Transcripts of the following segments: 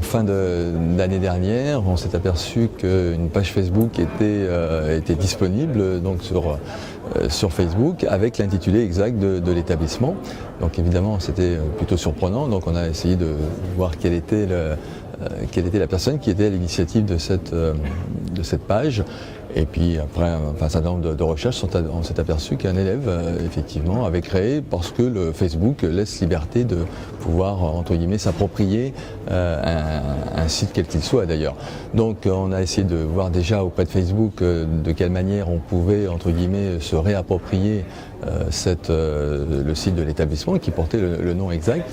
fin d'année dernière, on s'est aperçu qu'une page Facebook était disponible donc sur Facebook avec l'intitulé exact de l'établissement. Donc évidemment c'était plutôt surprenant, donc on a essayé de voir quelle était la personne qui était à l'initiative de cette page. Et puis après un certain nombre de recherches, on s'est aperçu qu'un élève effectivement avait créé, parce que le Facebook laisse liberté de pouvoir entre guillemets s'approprier un site quel qu'il soit d'ailleurs. Donc on a essayé de voir déjà auprès de Facebook de quelle manière on pouvait entre guillemets se réapproprier le site de l'établissement qui portait le nom exact.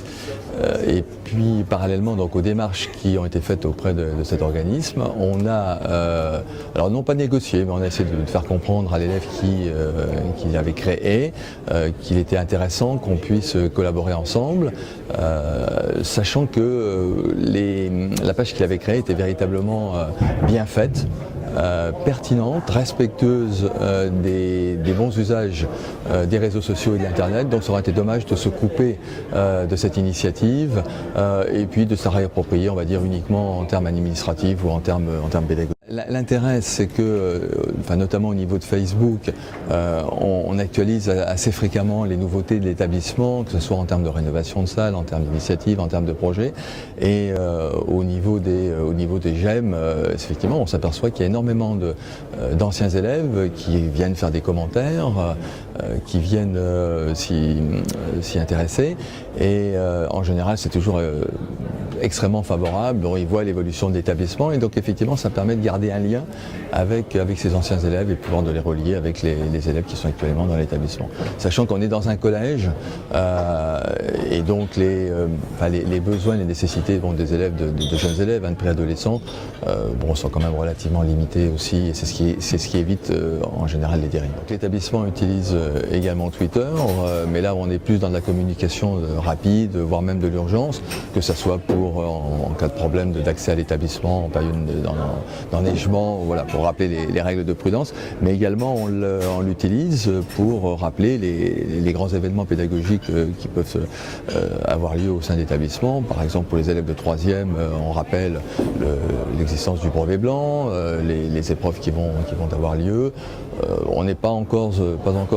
Et puis parallèlement donc aux démarches qui ont été faites auprès de cet organisme, on a alors non pas négocié, mais on a essayé de faire comprendre à l'élève qui avait créé qu'il était intéressant qu'on puisse collaborer ensemble, sachant que la page qu'il avait créée était véritablement bien faite, pertinente, respectueuse des bons usages des réseaux sociaux et de l'Internet. Donc ça aurait été dommage de se couper de cette initiative et puis de se réapproprier, on va dire, uniquement en termes administratifs ou en termes pédagogiques. L'intérêt, c'est que, notamment au niveau de Facebook, on actualise assez fréquemment les nouveautés de l'établissement, que ce soit en termes de rénovation de salles, en termes d'initiatives, en termes de projets. Et au niveau des j'aime, effectivement, on s'aperçoit qu'il y a énormément d'anciens élèves qui viennent faire des commentaires, qui viennent s'y intéresser. Et en général, c'est toujours extrêmement favorable, dont ils voient l'évolution de l'établissement et donc effectivement ça permet de garder un lien avec ces anciens élèves et pouvoir de les relier avec les élèves qui sont actuellement dans l'établissement. Sachant qu'on est dans un collège et donc les besoins, les nécessités des élèves, de jeunes élèves, de préadolescents, sont quand même relativement limités aussi et c'est ce qui évite en général les dérives. L'établissement utilise également Twitter, mais là on est plus dans de la communication rapide, voire même de l'urgence, que ce soit en cas de problème d'accès à l'établissement en période d'enneigement, voilà, pour rappeler les règles de prudence, mais également on l'utilise pour rappeler les grands événements pédagogiques qui peuvent avoir lieu au sein de l'établissement. Par exemple pour les élèves de 3e, on rappelle l'existence du brevet blanc, les épreuves qui vont avoir lieu. On n'est pas encore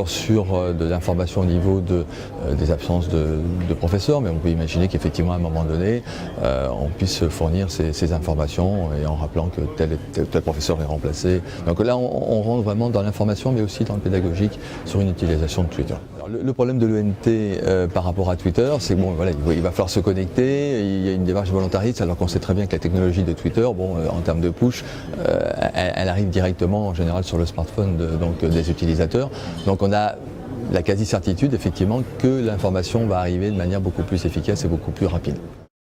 sûr de l'information au niveau des absences de professeurs, mais on peut imaginer qu'effectivement à un moment donné, on puisse fournir ces informations et en rappelant que tel professeur est remplacé. Donc là, on rentre vraiment dans l'information, mais aussi dans le pédagogique sur une utilisation de Twitter. Alors, le problème de l'ENT par rapport à Twitter, c'est que il va falloir se connecter, il y a une démarche volontariste, alors qu'on sait très bien que la technologie de Twitter, en termes de push, elle arrive directement en général sur le smartphone des utilisateurs. Donc on a la quasi-certitude effectivement que l'information va arriver de manière beaucoup plus efficace et beaucoup plus rapide.